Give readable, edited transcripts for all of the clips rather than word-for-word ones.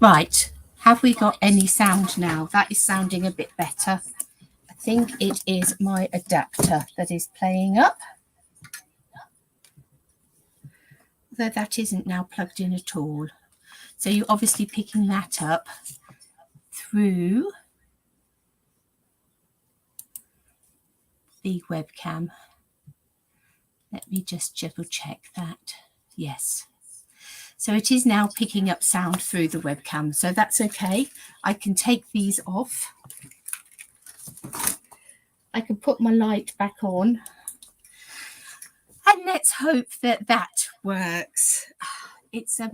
Right, have we got any sound now? That is sounding a bit better. I think it is my adapter that is playing up. Though that isn't now plugged in at all. So you're obviously picking that up through the webcam. Let me just double check that. Yes. So it is now picking up sound through the webcam. So that's okay. I can take these off. I can put my light back on. And let's hope that that works. It's a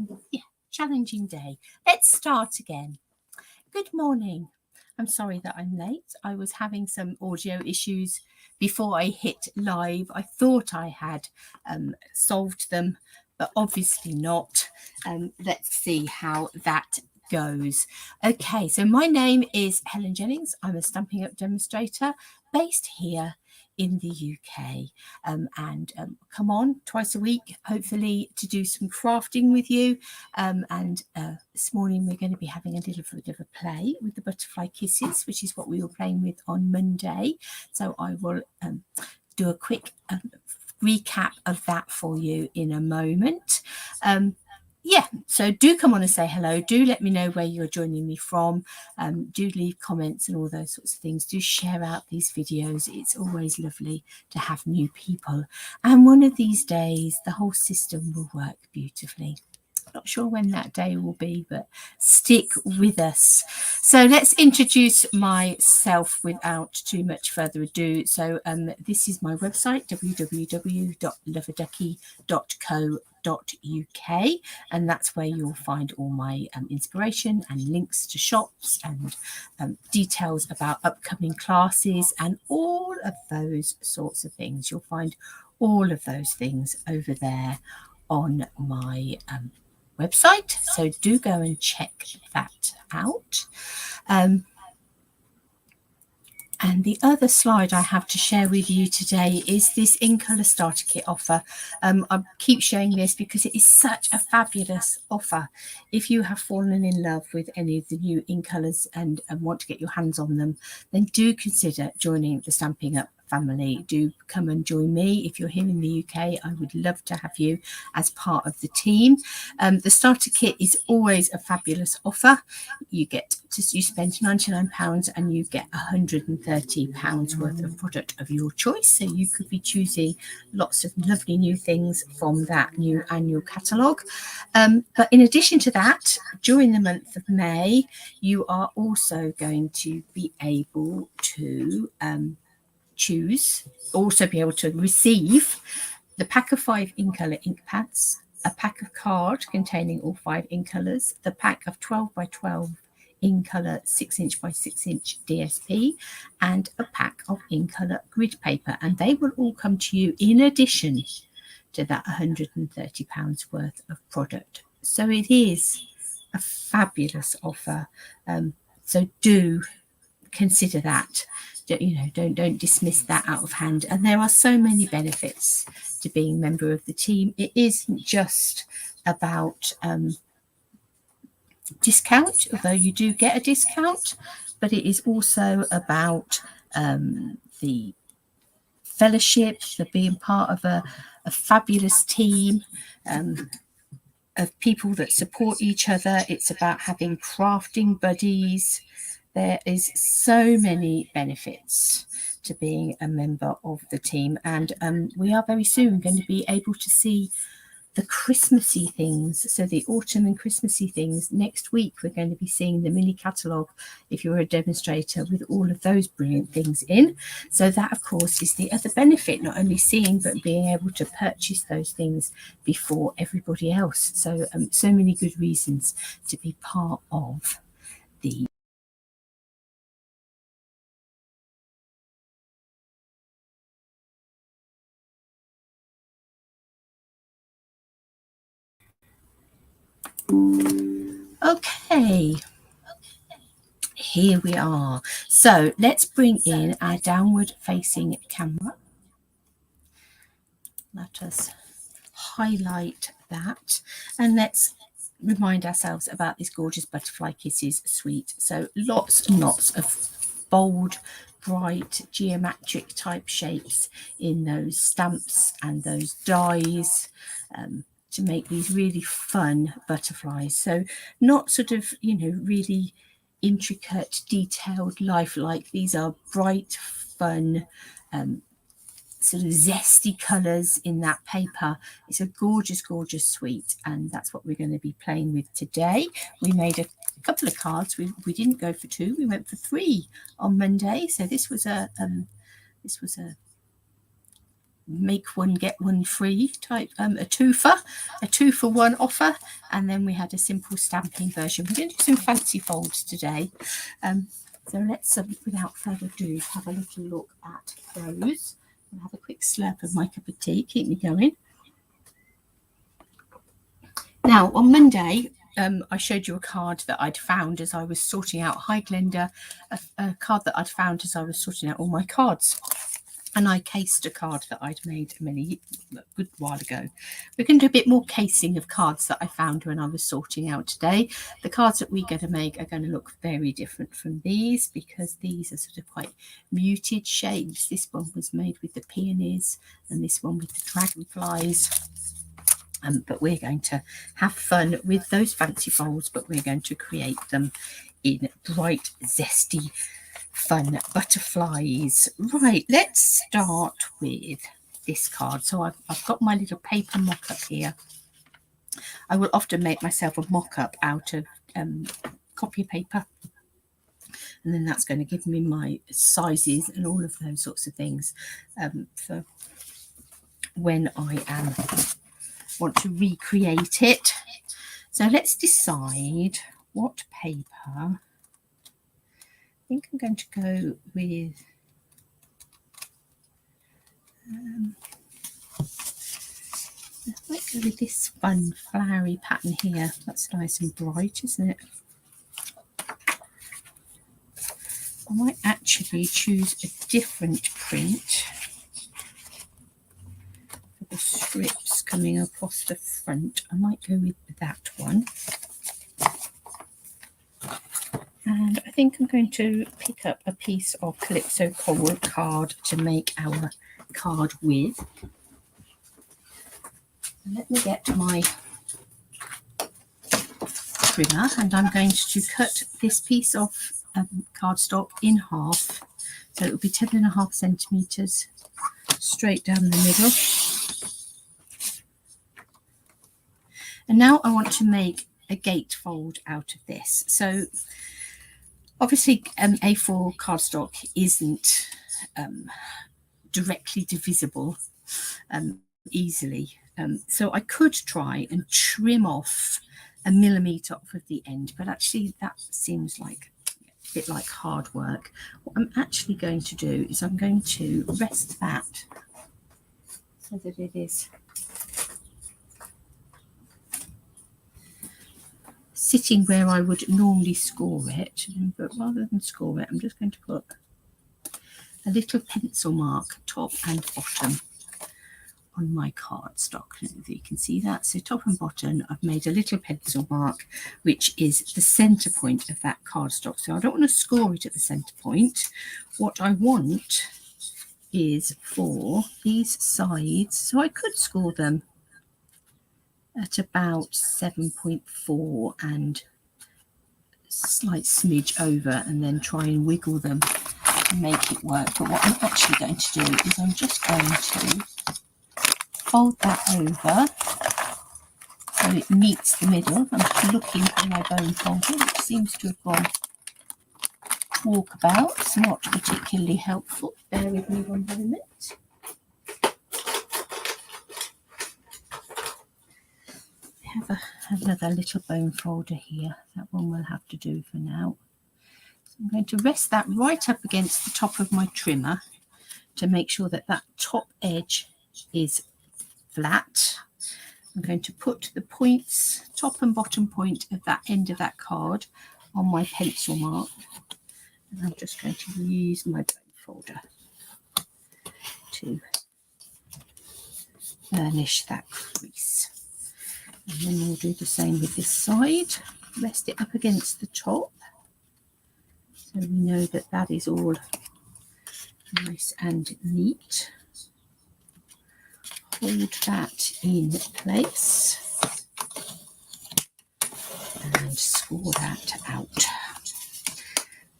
challenging day. Let's start again. Good morning. I'm sorry that I'm late. I was having some audio issues before I hit live. I thought I had solved them, but obviously not. Let's see how that goes. Okay, so my name is Helen Jennings. I'm a Stampin' Up demonstrator based here in the UK, and come on twice a week, hopefully, to do some crafting with you. This morning we're going to be having a little bit of a play with the butterfly kisses, which is what we were playing with on Monday. So I will do a quick recap of that for you in a moment. So do come on and say hello. Do let me know where you're joining me from. Do leave comments and all those sorts of things. Do share out these videos. It's always lovely to have new people. And one of these days, the whole system will work beautifully. Not sure when that day will be, but stick with us. So let's introduce myself without too much further ado. So this is my website, www.love-a-duckie.co.uk, and that's where you'll find all my inspiration and links to shops and details about upcoming classes and all of those sorts of things. You'll find all of those things over there on my website, so do go and check that out. And the other slide I have to share with you today is this in colour starter kit offer. I keep showing this because it is such a fabulous offer. If you have fallen in love with any of the new in colours and want to get your hands on them, then do consider joining the Stampin' Up family. Do come and join me. If you're here in the UK, I would love to have you as part of the team. The starter kit is always a fabulous offer. You spend £99 and you get £130 worth of product of your choice. So you could be choosing lots of lovely new things from that new annual catalogue. But in addition to that, during the month of May, you are also going to be able to be able to receive the pack of 5 in colour ink pads, a pack of card containing all 5 in colours, the pack of 12 by 12 in colour 6-inch by 6-inch DSP, and a pack of in colour grid paper, and they will all come to you in addition to that £130 worth of product. So it is a fabulous offer. So do consider that. Don't dismiss that out of hand. And there are so many benefits to being a member of the team. It isn't just about discount, although you do get a discount, but it is also about the fellowship, the being part of a fabulous team of people that support each other. It's about having crafting buddies. There is so many benefits to being a member of the team, and we are very soon going to be able to see the Christmassy things. So the autumn and Christmassy things. Next week we're going to be seeing the mini catalogue, if you're a demonstrator, with all of those brilliant things in. So that, of course, is the other benefit, not only seeing but being able to purchase those things before everybody else. So so many good reasons to be part of the Okay, here we are. So let's bring in our downward facing camera. Let us highlight that, and let's remind ourselves about this gorgeous Butterfly Kisses suite. So lots and lots of bold, bright, geometric type shapes in those stamps and those dies, to make these really fun butterflies. So not sort of, you know, really intricate, detailed, lifelike. These are bright, fun, sort of zesty colours in that paper. It's a gorgeous, gorgeous suite, and that's what we're going to be playing with today. We made a couple of cards. We didn't go for 2, we went for 3 on Monday. So this was a make one get one free type, a 2 for 1 offer, and then we had a simple stamping version. We're going to do some fancy folds today, so let's without further ado have a little look at those. I'll have a quick slurp of my cup of tea, keep me going. Now on Monday I showed you a card that I'd found as I was sorting out, hi Glenda, a card that I'd found as I was sorting out all my cards. And I cased a card that I'd made a good while ago. We're going to do a bit more casing of cards that I found when I was sorting out today. The cards that we're going to make are going to look very different from these, because these are sort of quite muted shapes. This one was made with the peonies and this one with the dragonflies. But we're going to have fun with those fancy folds, but we're going to create them in bright, zesty, fun butterflies. Right, let's start with this card. So I've got my little paper mock-up here. I will often make myself a mock-up out of copy paper, and then that's going to give me my sizes and all of those sorts of things for when I want to recreate it. So let's decide what paper. I think I'm going to go with I might go with this fun flowery pattern here. That's nice and bright, isn't it? I might actually choose a different print for the strips coming across the front. I might go with that one. And I think I'm going to pick up a piece of Calypso Coral card to make our card with. Let me get my trimmer, and I'm going to cut this piece of cardstock in half. So it will be 10.5 centimetres straight down the middle. And now I want to make a gatefold out of this. So obviously, A4 cardstock isn't directly divisible easily. So I could try and trim off 1 millimetre off of the end, but actually that seems like a bit like hard work. What I'm actually going to do is I'm going to rest that so that it is sitting where I would normally score it, but rather than score it, I'm just going to put a little pencil mark top and bottom on my cardstock. I don't know if you can see that. So top and bottom, I've made a little pencil mark, which is the center point of that cardstock. So I don't want to score it at the center point. What I want is for these sides, so I could score them at about 7.4 and slight smidge over, and then try and wiggle them and make it work. But what I'm actually going to do is I'm just going to fold that over so it meets the middle. I'm just looking for my bone folder, which seems to have gone walkabouts, not particularly helpful. Bear with me one moment. I have another little bone folder here. That one will have to do for now. So I'm going to rest that right up against the top of my trimmer to make sure that that top edge is flat. I'm going to put the points, top and bottom point of that end of that card on my pencil mark. And I'm just going to use my bone folder to burnish that crease. And then we'll do the same with this side. Rest it up against the top, so we know that that is all nice and neat. Hold that in place and score that out.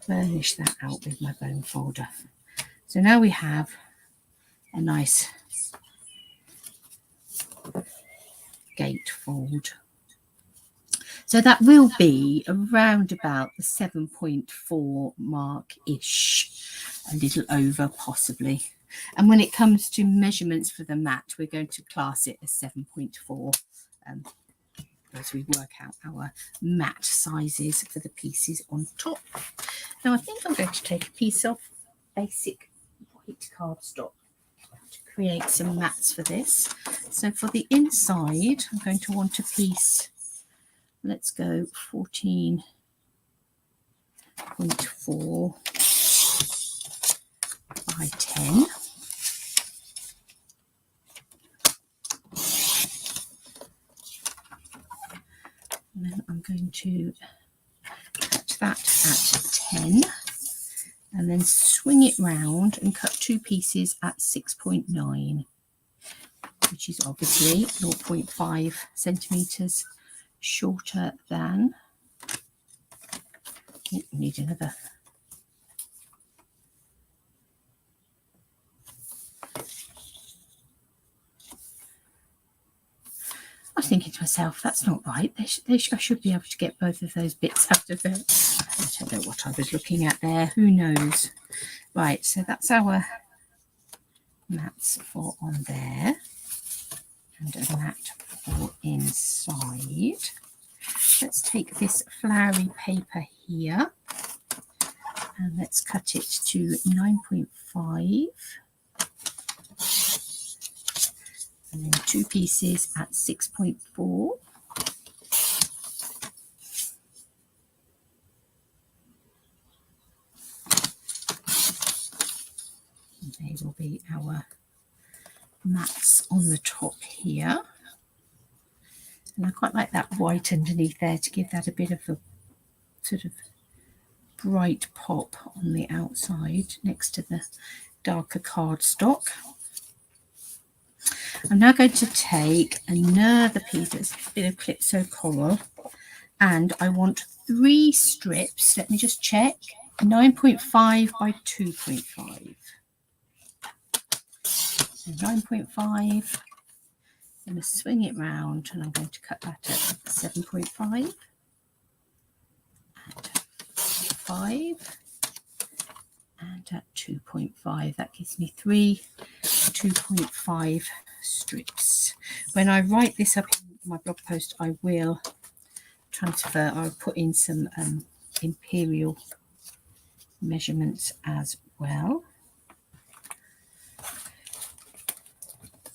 Burnish that out with my bone folder. So now we have a nice gatefold. So that will be around about the 7.4 mark-ish, a little over possibly. And when it comes to measurements for the mat, we're going to class it as 7.4 as we work out our mat sizes for the pieces on top. Now I think I'm going to take a piece of basic white cardstock to create some mats for this. So for the inside, I'm going to want a piece, let's go 14.4 by 10. And then I'm going to cut that at 10 and then swing it round and cut two pieces at 6.9, which is obviously 0.5 centimetres shorter than, oh, we need another. I was thinking to myself, that's not right. I should be able to get both of those bits out of it. I don't know what I was looking at there. Who knows? Right, so that's our mats for on there. And a mat for inside. Let's take this flowery paper here. And let's cut it to 9.5. And then two pieces at 6.4. And they will be our mats on the top here. And I quite like that white underneath there to give that a bit of a sort of bright pop on the outside next to the darker cardstock. I'm now going to take another piece, it's a bit of Calypso Coral, and I want 3 strips. Let me just check. 9.5 by 2.5. So 9.5. I'm going to swing it round and I'm going to cut that at 7.5 and 5 and at 2.5. That gives me 3 2.5 strips. When I write this up in my blog post, I will transfer, I'll put in some imperial measurements as well.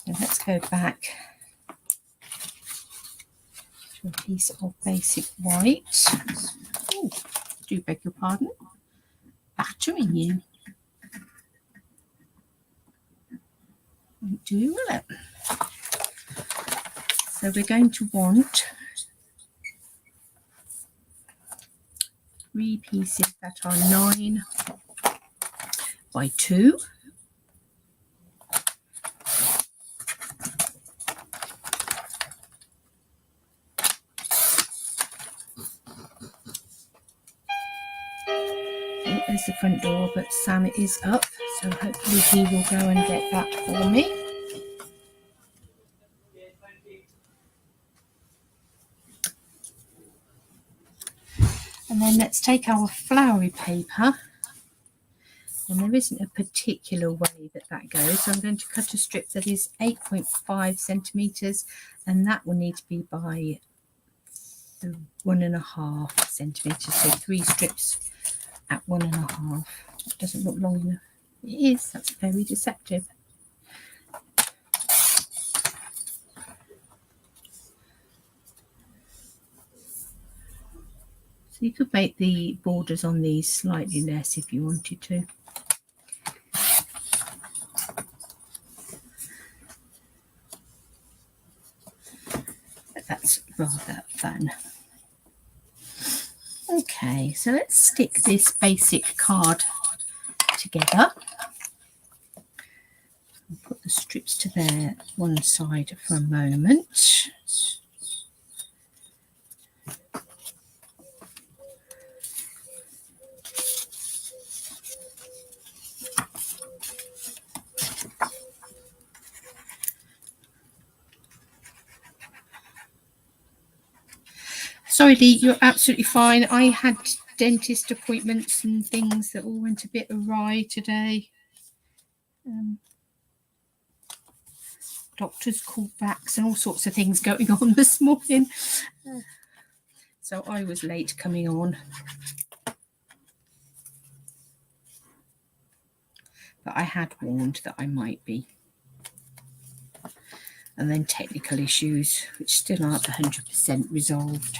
So let's go back to a piece of basic white. Oh, do beg your pardon. Battering you. Won't do, will it? So we're going to want 3 pieces that are 9 by 2. There's the front door, but Sam is up, so hopefully he will go and get that for me. And then let's take our flowery paper, and there isn't a particular way that goes, so I'm going to cut a strip that is 8.5 centimetres, and that will need to be by 1.5 centimetres, so 3 strips at 1.5. That doesn't look long enough. It is. That's very deceptive. So you could make the borders on these slightly less if you wanted to. But that's that's rather fun. Okay, so let's stick this basic card together. I'll put the strips to their one side for a moment. Sorry, Lee, you're absolutely fine. I had dentist appointments and things that all went a bit awry today. Doctors callbacks and all sorts of things going on this morning. So I was late coming on. But I had warned that I might be. And then technical issues, which still aren't 100% resolved.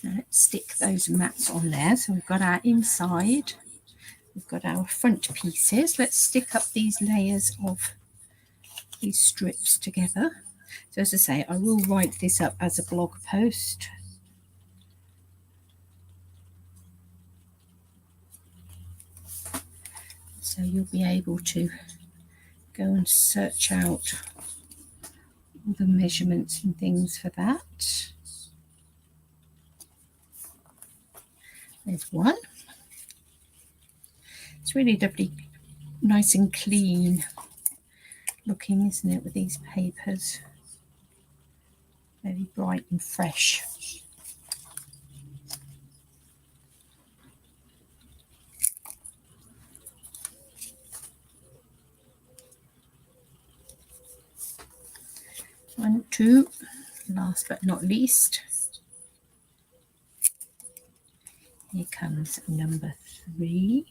Let's stick those mats on there. So we've got our inside, we've got our front pieces. Let's stick up these layers of these strips together. So as I say, I will write this up as a blog post. So you'll be able to go and search out all the measurements and things for that. There's one. It's really lovely, nice and clean looking, isn't it, with these papers? Very bright and fresh. One, two, last but not least. Here comes number 3.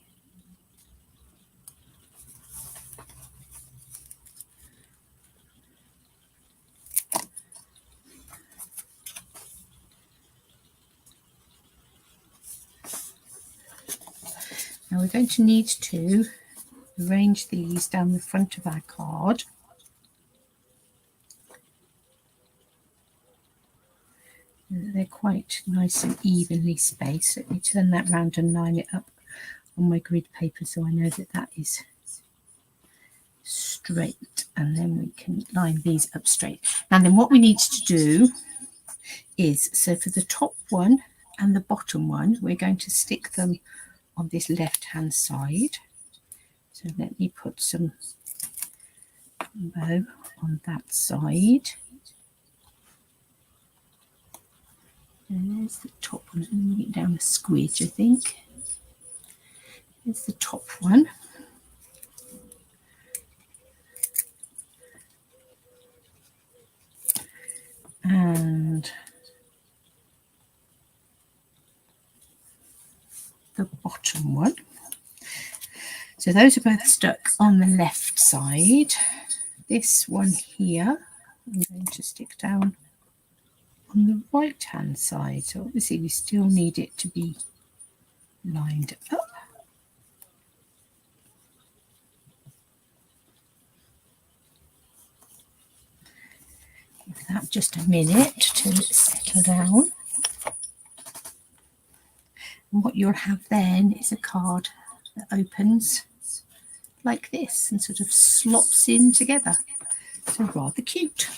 Now we're going to need to arrange these down the front of our card. They're quite nice and evenly spaced. Let me turn that round and line it up on my grid paper so I know that that is straight, and then we can line these up straight. Now then what we need to do is, so for the top one and the bottom one, we're going to stick them on this left hand side. So let me put some bow on that side. And there's the top one. Let me get down a squidge, I think. There's the top one. And the bottom one. So those are both stuck on the left side. This one here, I'm going to stick down on the right hand side. So obviously we still need it to be lined up. Give that just a minute to settle down. And what you'll have then is a card that opens like this and sort of slops in together. So rather cute.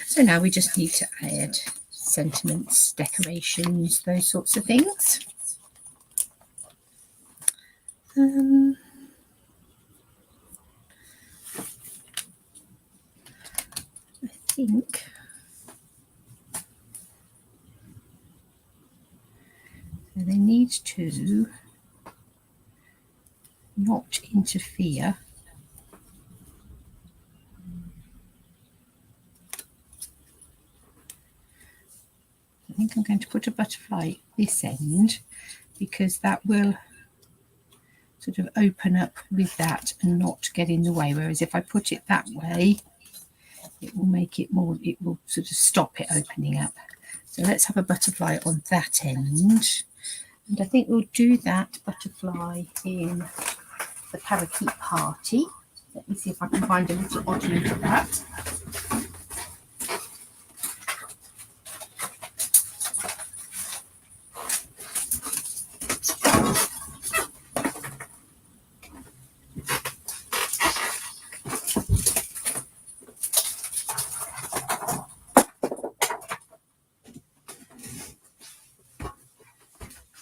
So now we just need to add sentiments, decorations, those sorts of things. I think they need to not interfere . I think I'm going to put a butterfly at this end because that will sort of open up with that and not get in the way. Whereas if I put it that way, it will make it more, it will sort of stop it opening up. So let's have a butterfly on that end. And I think we'll do that butterfly in the parakeet party. Let me see if I can find a little oddment of that.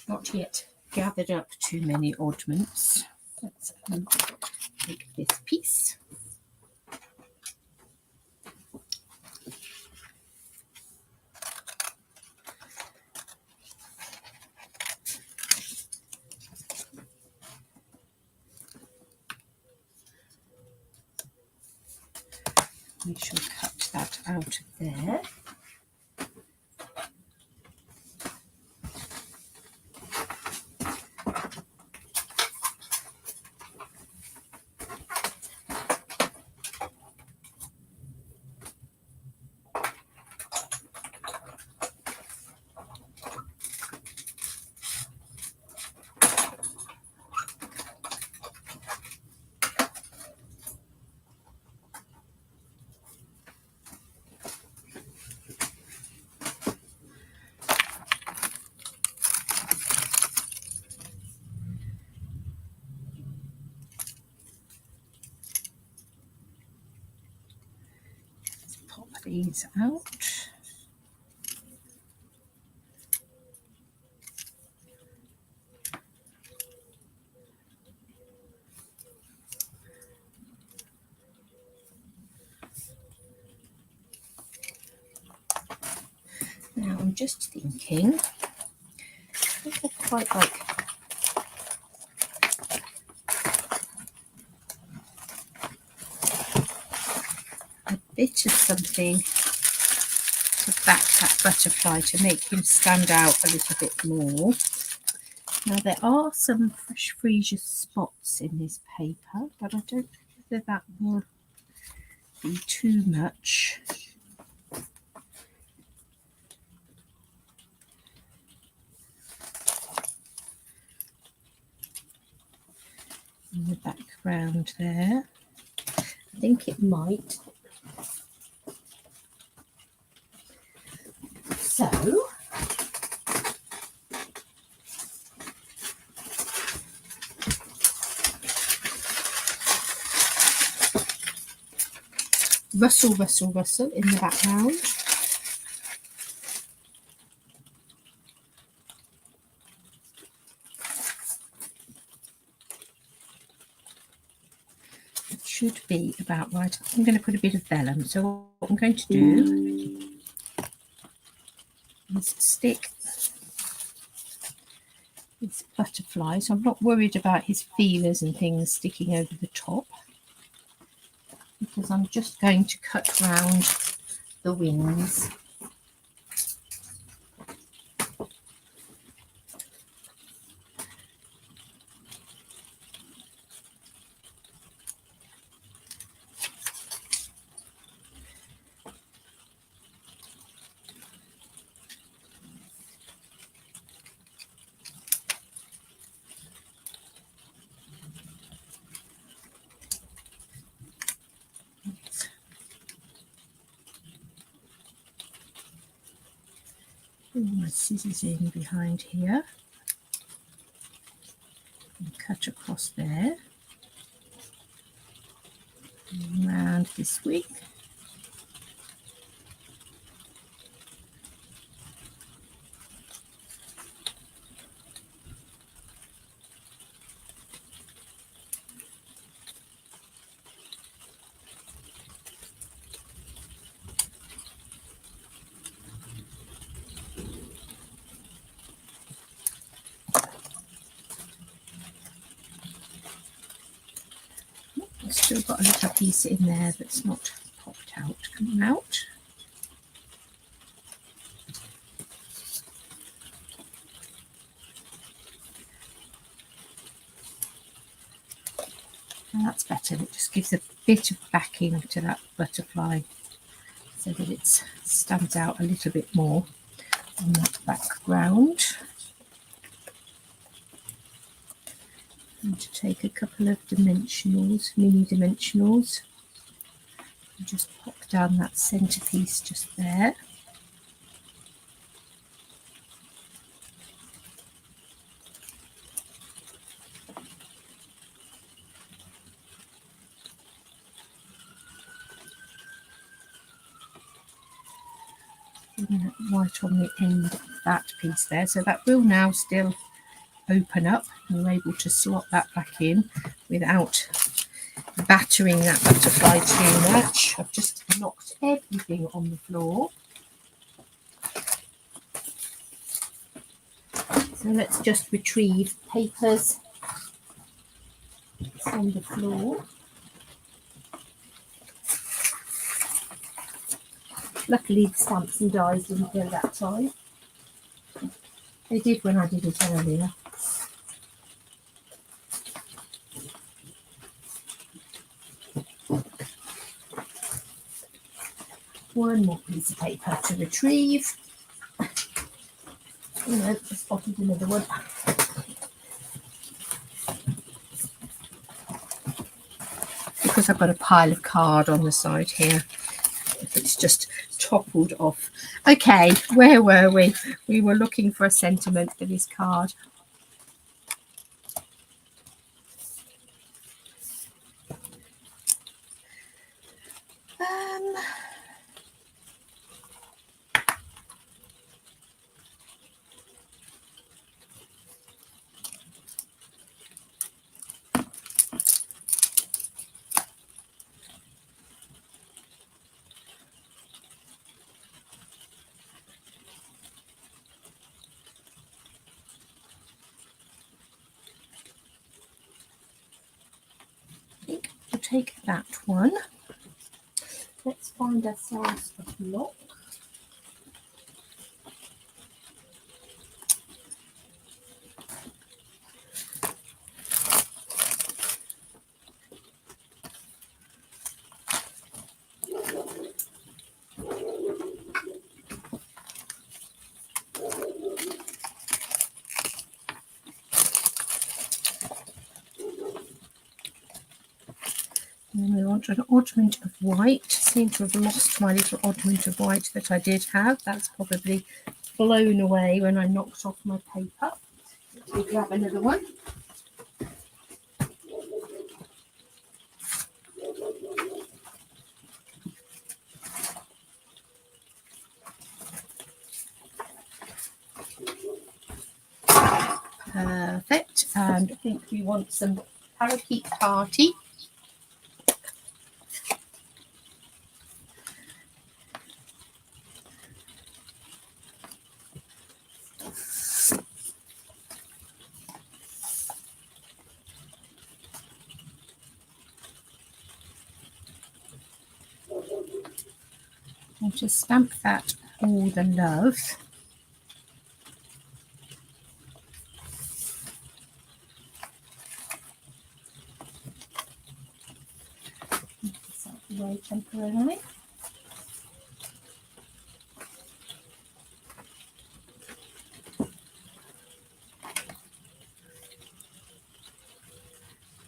Not yet gathered up too many oddments. Let's take this piece. We shall cut that out of there. Pop these out. Now I'm just thinking, I think I quite like a bit of something to back that butterfly to make him stand out a little bit more. Now there are some fresh freesia spots in this paper, but I don't know whether that will be too much. In the background there, I think it might. So rustle, rustle, rustle in the background. It should be about right. I'm going to put a bit of vellum. So what I'm going to do is stick this butterfly. So I'm not worried about his feelers and things sticking over the top, because I'm just going to cut round the wings. Pull my scissors in behind here and cut across there and round this wing. I've still got a little piece in there that's not popped out, coming out. gives a bit of backing to that butterfly so that it stands out a little bit more on that background. And to take a couple of dimensionals, mini dimensionals, and just pop down that centerpiece just there. Right on the end of that piece there, so that will now still open up. You're able to slot that back in without battering that butterfly too much. I've just knocked everything on the floor. So let's just retrieve papers on the floor. Luckily the stamps and dies didn't go that time. They did when I did it earlier. One more piece of paper to retrieve. Oh no, I spotted another one. Because I've got a pile of card on the side here, it's just toppled off. Okay, where were we? We were looking for a sentiment for this card. I think we'll take that one. Let's find ourselves a block. And then we want an oddment of white. Seem to have lost my little oddment of white that I did have. That's probably blown away when I knocked off my paper. Let me grab another one. Perfect. And I think we want some Parakeet Party. I'll just stamp that all the love. This out the way temporarily.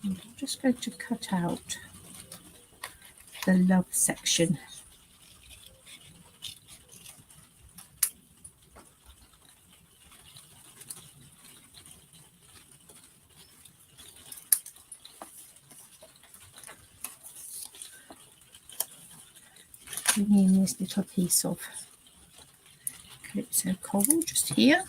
I'm just going to cut out the love section. Bringing in this little piece of Calypso coral just here.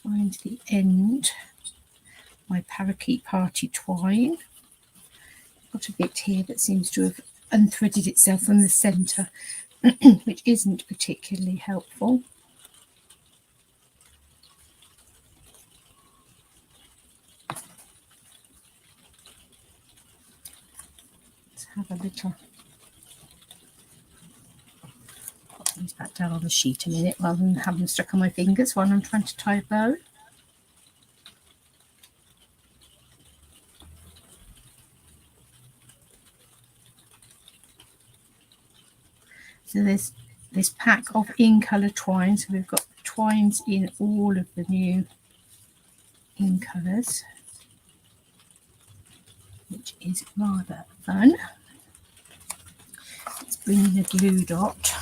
find the end, my parakeet party twine. Got a bit here that seems to have unthreaded itself from the centre, which isn't particularly helpful. Let's have a little, put these back down on the sheet a minute rather than have them stuck on my fingers while I'm trying to tie a bow. So there's this pack of in colour twine, so we've got twines in all of the new in colours, which is rather fun. Let's bring in a glue dot.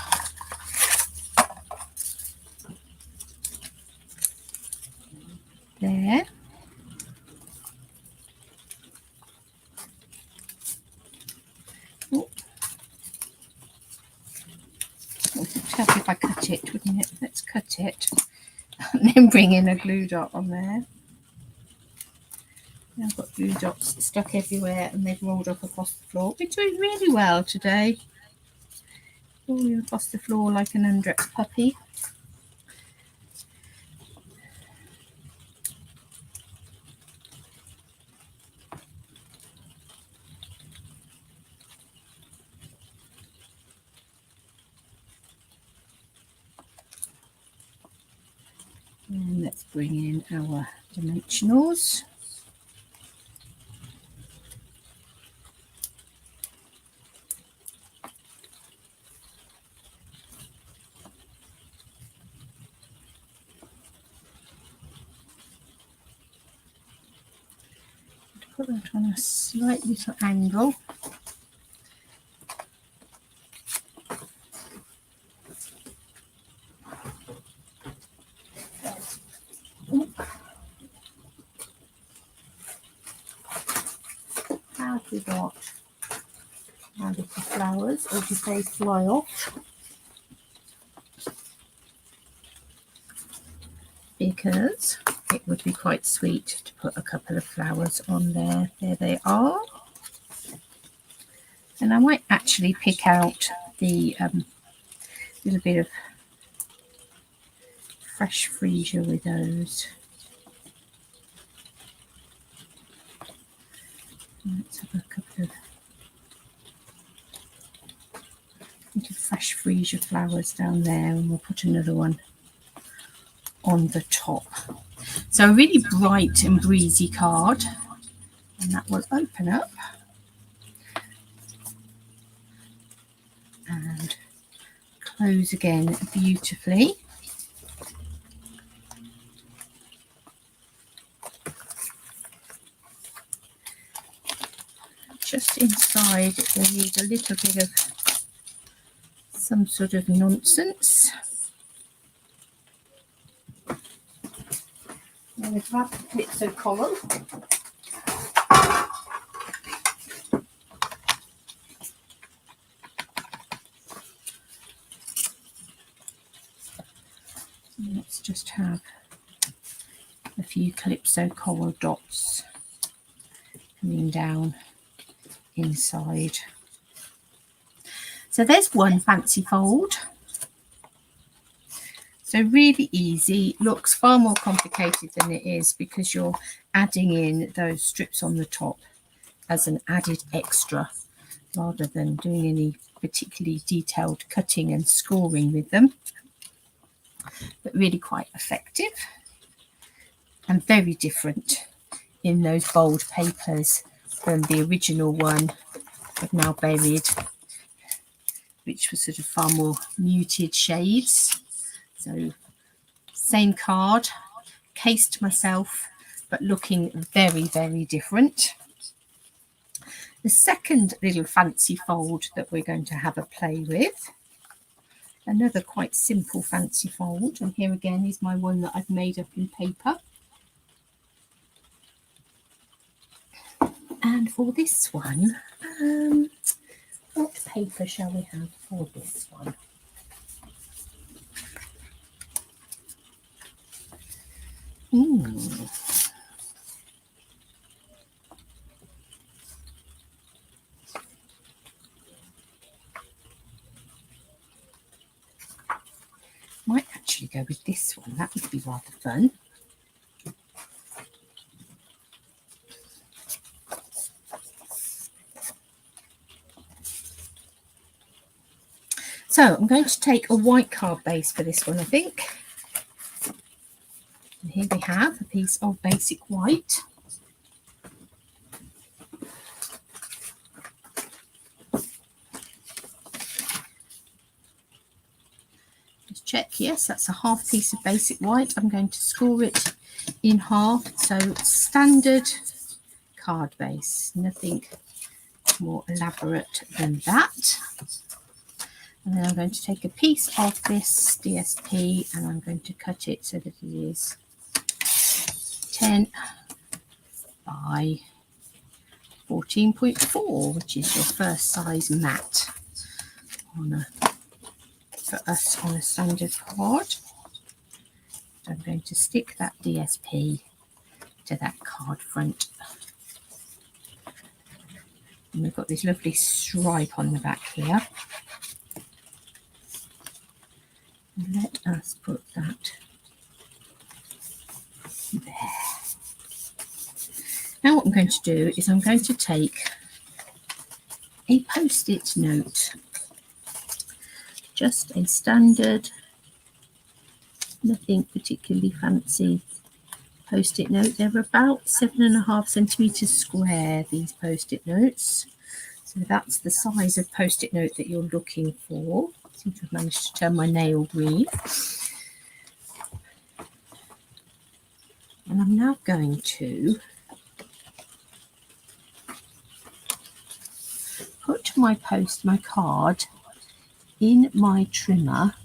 There. Oh. It would help if I cut it, wouldn't it? Let's cut it and then bring in a glue dot on there. Now I've got glue dots stuck everywhere and they've rolled up across the floor. We're doing really well today. Rolling across the floor like an undressed puppy. And let's bring in our dimensionals. Put that on a slight little angle. How do we got our little flowers, or do they fly off? Because it would be quite sweet to put a couple of flowers on there. There they are. And I might actually pick out the little bit of fresh freesia with those. Let's have a couple of fresh freesia flowers down there, and we'll put another one on the top. So a really bright and breezy card, and that will open up and close again beautifully. Just inside we need a little bit of some sort of nonsense. I'm going to grab the Calypso column. Let's just have a few Calypso coral dots coming down inside. So there's one fancy fold. So really easy, looks far more complicated than it is because you're adding in those strips on the top as an added extra rather than doing any particularly detailed cutting and scoring with them. But really quite effective and very different in those bold papers from the original one I've now buried, which was sort of far more muted shades. So same card, cased myself, but looking very, very different. The second little fancy fold that we're going to have a play with, another quite simple fancy fold, and here again is my one that I've made up in paper. And for this one, what paper shall we have for this one? Might actually go with this one. That would be rather fun. So I'm going to take a white card base for this one, I think. And here we have a piece of basic white. Just check, yes, that's a half piece of basic white. I'm going to score it in half. So standard card base, nothing more elaborate than that. And then I'm going to take a piece of this DSP and I'm going to cut it so that it is 10 by 14.4, which is your first size mat for us on a standard card. So I'm going to stick that DSP to that card front. And we've got this lovely stripe on the back here. Let us put that there. Now what I'm going to do is I'm going to take a post-it note, just a standard, nothing particularly fancy post-it note. They're about 7.5 centimeters square, these post-it notes. So that's the size of post-it note that you're looking for. I seem to have managed to turn my nail green. And I'm now going to put my card in my trimmer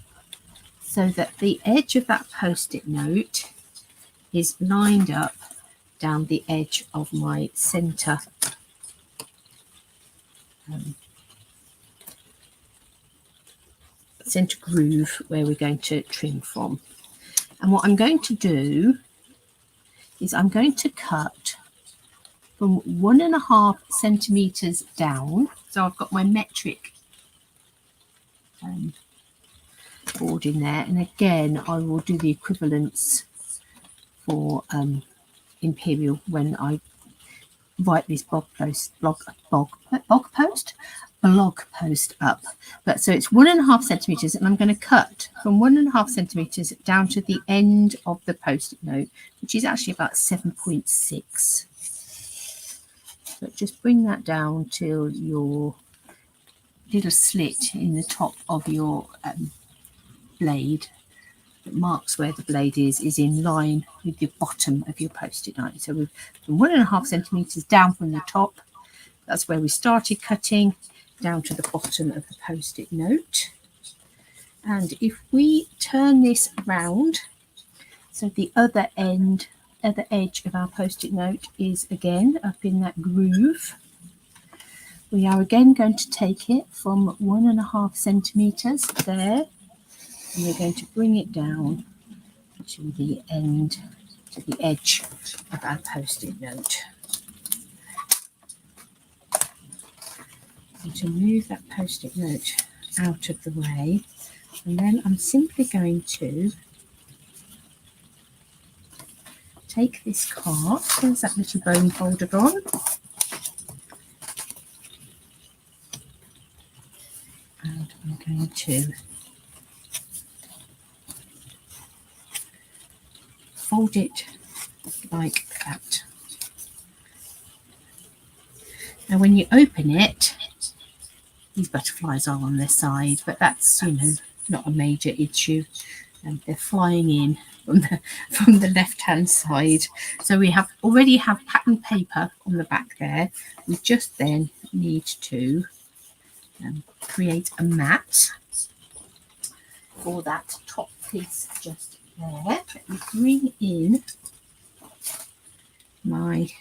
so that the edge of that post-it note is lined up down the edge of my center center groove where we're going to trim from. And what I'm going to do is I'm going to cut from 1.5 centimeters down. So I've got my metric board in there, and again I will do the equivalence for imperial when I write this blog post up. But so it's 1.5 centimeters, and I'm going to cut from 1.5 centimeters down to the end of the post-it note, which is actually about 7.6. But just bring that down till your little slit in the top of your blade that marks where the blade is in line with the bottom of your post-it note. So we've from 1.5 centimeters down from the top. That's where we started cutting, down to the bottom of the post-it note. And if we turn this around, so the other edge of our post-it note is again up in that groove, we are again going to take it from 1.5 centimeters there, and we're going to bring it down to the end, to the edge of our post-it note. And to move that post-it note out of the way, and then I'm simply going to take this card. There's that little bone folder on. And I'm going to fold it like that. Now when you open it, these butterflies are on their side, but that's, you know, not a major issue. And they're flying in from the left hand side. So we already have pattern paper on the back there. We just then need to create a mat for that top piece just there. Let me bring in my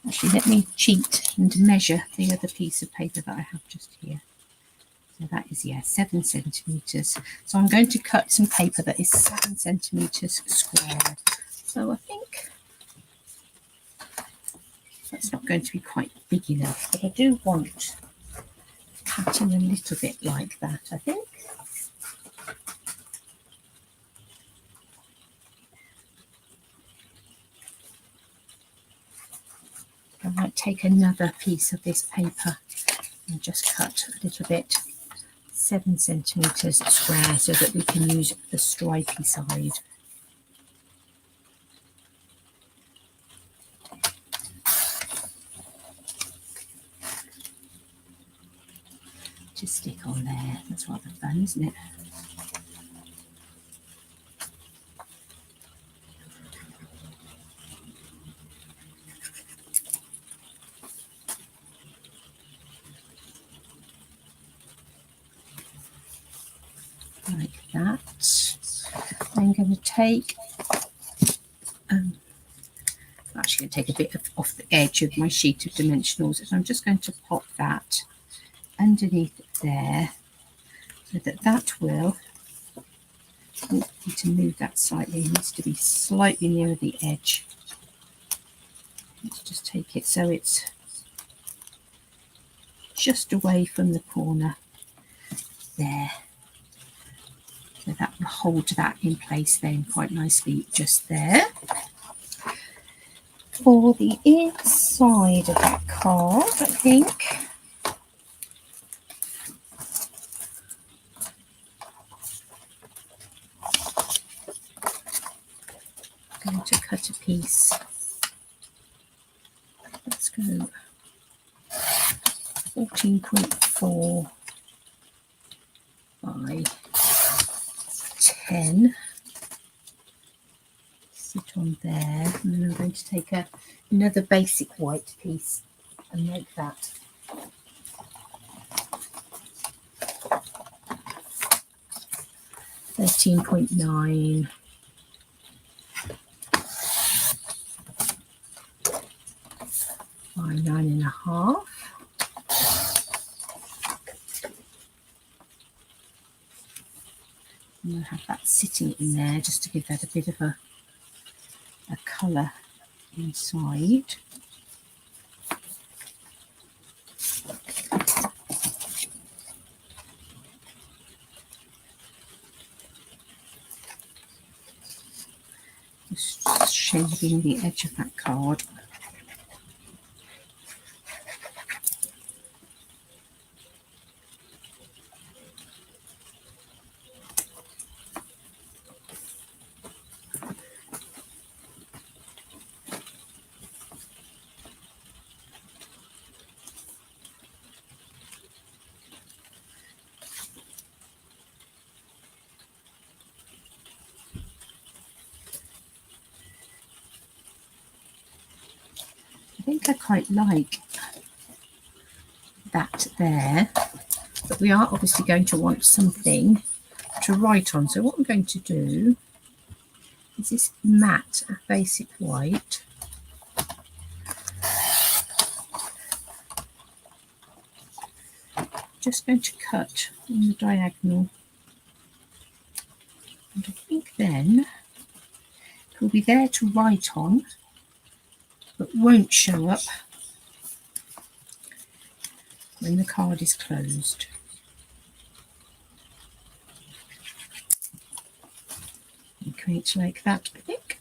actually, let me cheat and measure the other piece of paper that I have just here. So that is, yeah, 7 centimetres. So I'm going to cut some paper that is 7 centimetres square. So I think that's not going to be quite big enough, but I do want cutting a little bit like that, I think. I might take another piece of this paper and just cut a little bit, 7 centimetres square, so that we can use the stripy side. Just stick on there. That's rather fun, isn't it? Like that. I'm going to take, I'm actually going to take a bit off the edge of my sheet of dimensionals, and I'm just going to pop that underneath there, so that that will, I need to move that slightly, it needs to be slightly nearer the edge. Let's just take it so it's just away from the corner there. So that will hold that in place then quite nicely just there. For the inside of that card, I think I'm going to cut a piece. Let's go 14.4 by 10. Sit on there, and then I'm going to take another basic white piece and make that 13.9 by 9.5. And I'll have that sitting in there just to give that a bit of a colour inside. Just shading the edge of that card. I think I quite like that there, but we are obviously going to want something to write on. So what I'm going to do is this matte basic white. Just going to cut on the diagonal, and I think then it will be there to write on, but won't show up when the card is closed. And create like that, I think.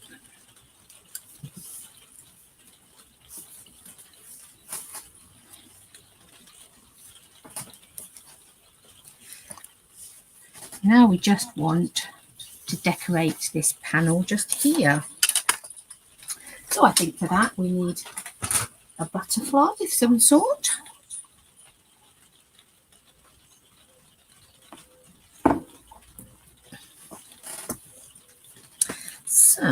Now we just want to decorate this panel just here. So I think for that we need a butterfly of some sort. So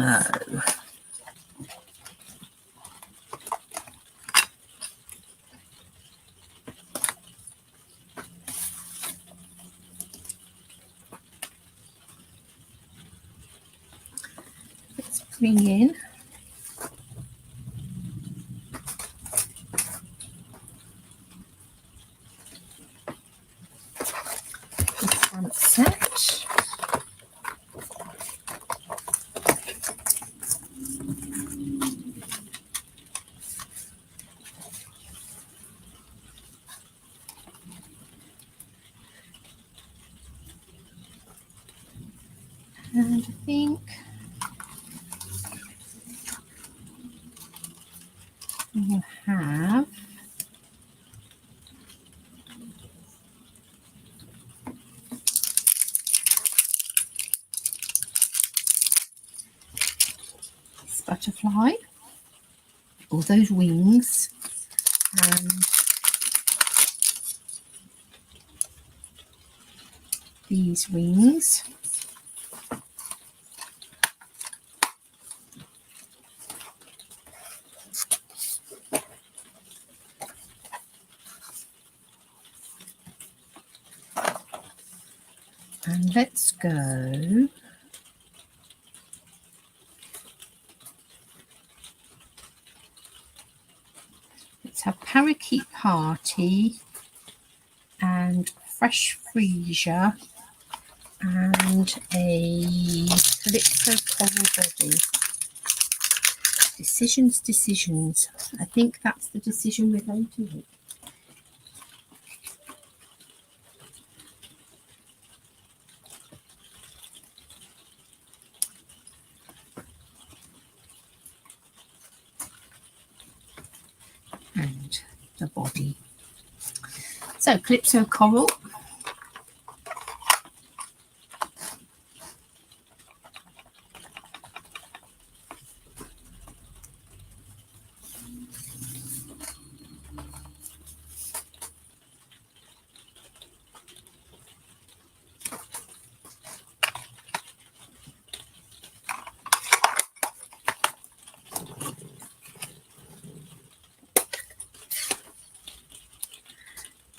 let's bring in stamp set. And I think we'll have this butterfly, or those wings, and these wings. And let's go let's have Parakeet Party and Fresh Freesia and a Calypso Coral Body. Decisions. I think that's the decision we're going to make. And the body. So Calypso Coral.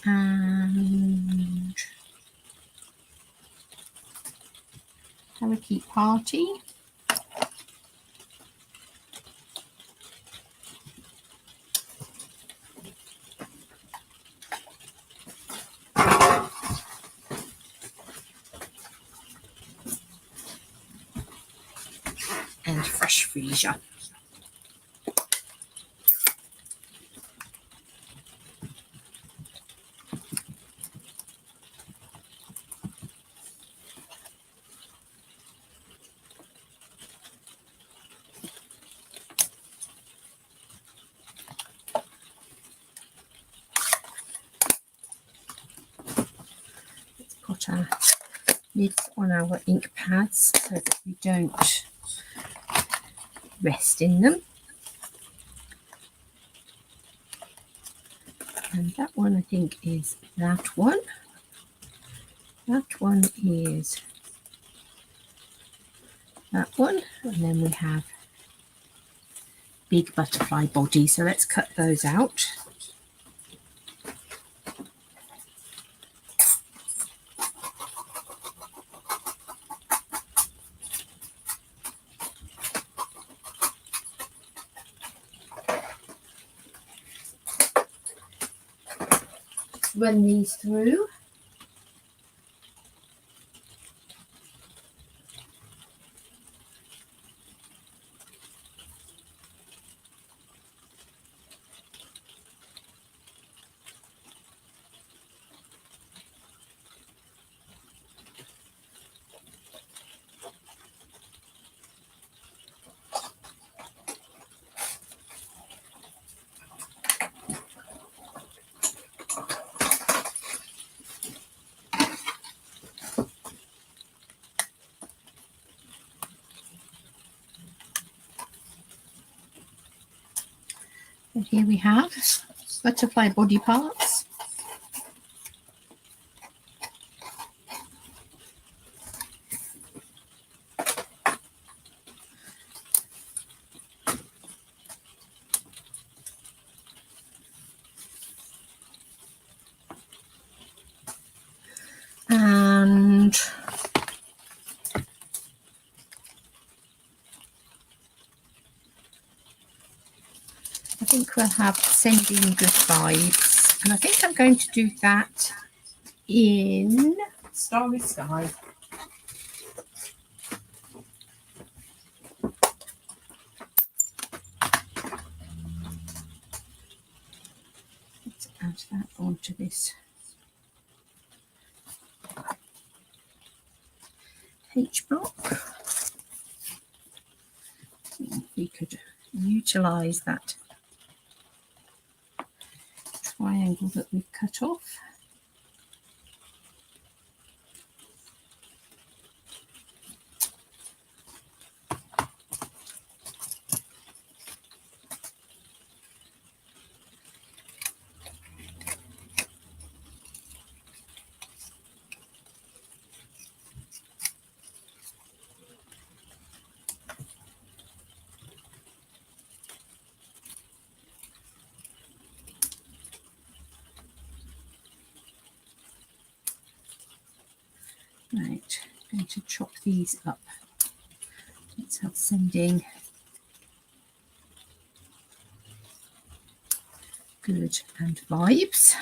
And Parakeet Party. And Fresh Freesia. Put our lids on our ink pads so that we don't rest in them. And that one I think is that one. That one is that one. And then we have big butterfly body. So let's cut those out. Run these through. And here we have butterfly body parts. And I think we'll have Sending Good Vibes. And I think I'm going to do that in Starry sky. Let's add that onto this H block. We could utilise that triangle that we've cut off. Right, I'm going to chop these up. Let's have sending good and vibes.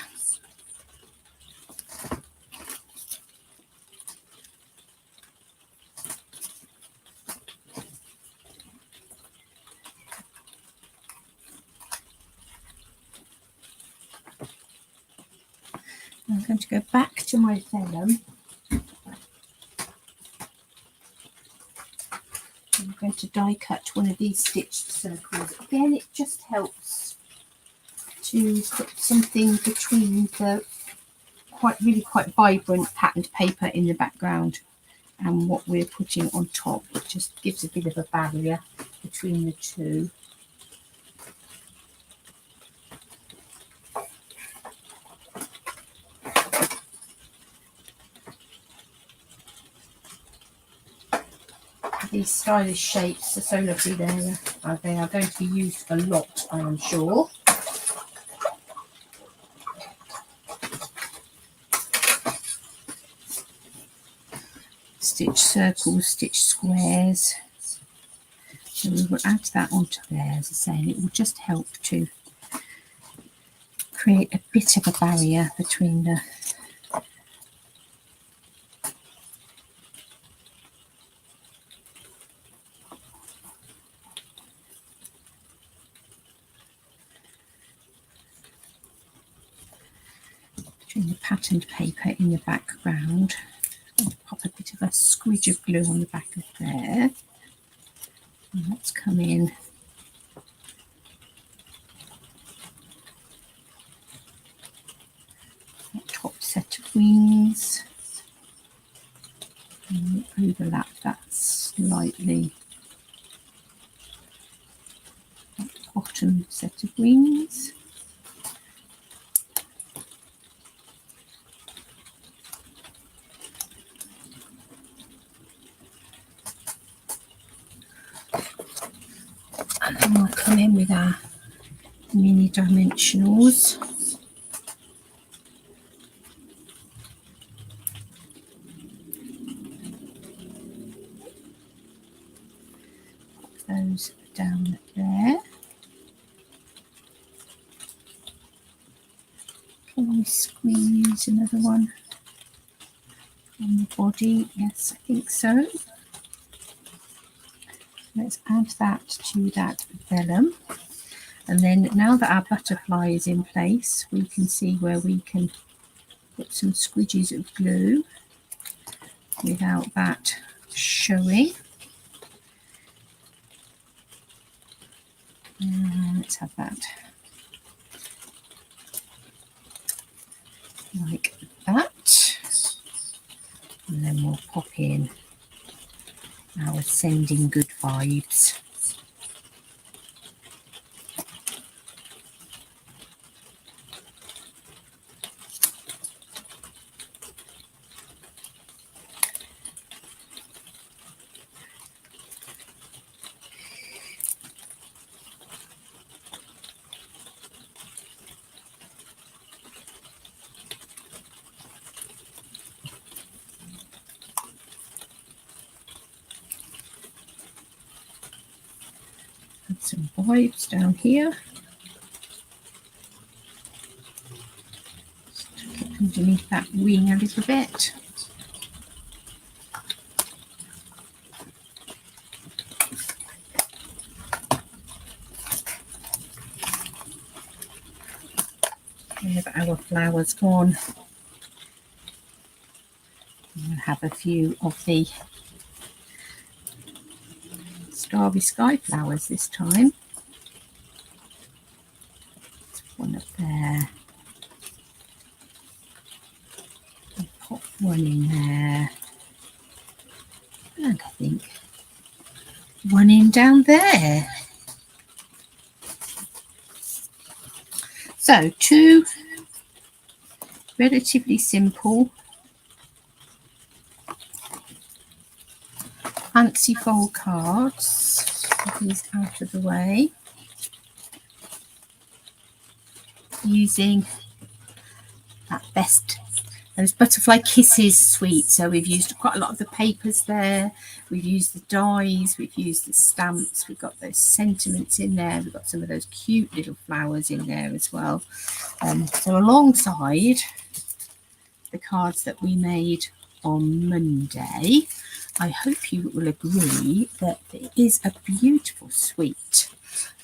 I'm going to go back to my vellum. I'm going to die cut one of these stitched circles. Again, it just helps to put something between the really quite vibrant patterned paper in the background and what we're putting on top. It just gives a bit of a barrier between the two. These stylish shapes are so lovely. They are going to be used a lot, I am sure. Stitch circles, stitch squares. So we will add that onto there, as I say, and it will just help to create a bit of a barrier between the patterned paper in the background. I'll pop a bit of a squidge of glue on the back of there. And let's come in that top set of wings and overlap that slightly. That bottom set of wings. And then we'll come in with our mini dimensionals. Pop those down there. Can we squeeze another one on the body? Yes, I think so. Let's add that to that vellum, and then now that our butterfly is in place, we can see where we can put some squidges of glue without that showing. Let's have that like that, and then we'll pop in our sending good vibes. Add some vibes down here. Just tuck it underneath that wing a little bit. Have our flowers gone. We'll have a few of the Starry Sky flowers this time. One up there. And pop one in there. And I think one in down there. So 2 relatively simple fancy fold cards. Get these out of the way. Using that best, those Butterfly Kisses suite. So we've used quite a lot of the papers there. We've used the dies, we've used the stamps, we've got those sentiments in there, we've got some of those cute little flowers in there as well. So alongside the cards that we made on Monday, I hope you will agree that it is a beautiful suite,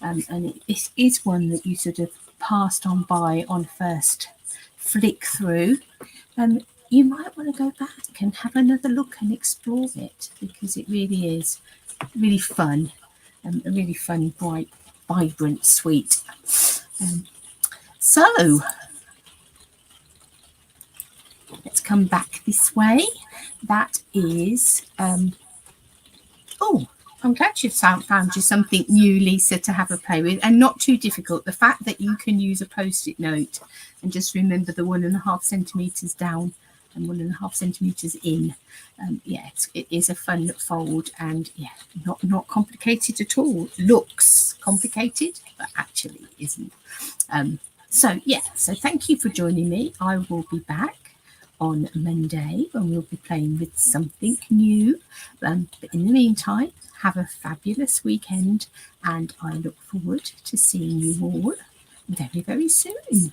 and it is one that you sort of passed on by on first flick through. You might want to go back and have another look and explore it, because it really is really fun, a really fun, bright, vibrant suite. So let's come back this way. That is oh, I'm glad you've found you something new, Lisa, to have a play with, and not too difficult. The fact that you can use a post-it note and just remember the 1.5 centimeters down and 1.5 centimeters in. Yeah, it is a fun fold, and yeah, not complicated at all. Looks complicated, but actually isn't. So yeah, so thank you for joining me. I will be back on Monday when we'll be playing with something new. But in the meantime, have a fabulous weekend, and I look forward to seeing you all very, very soon.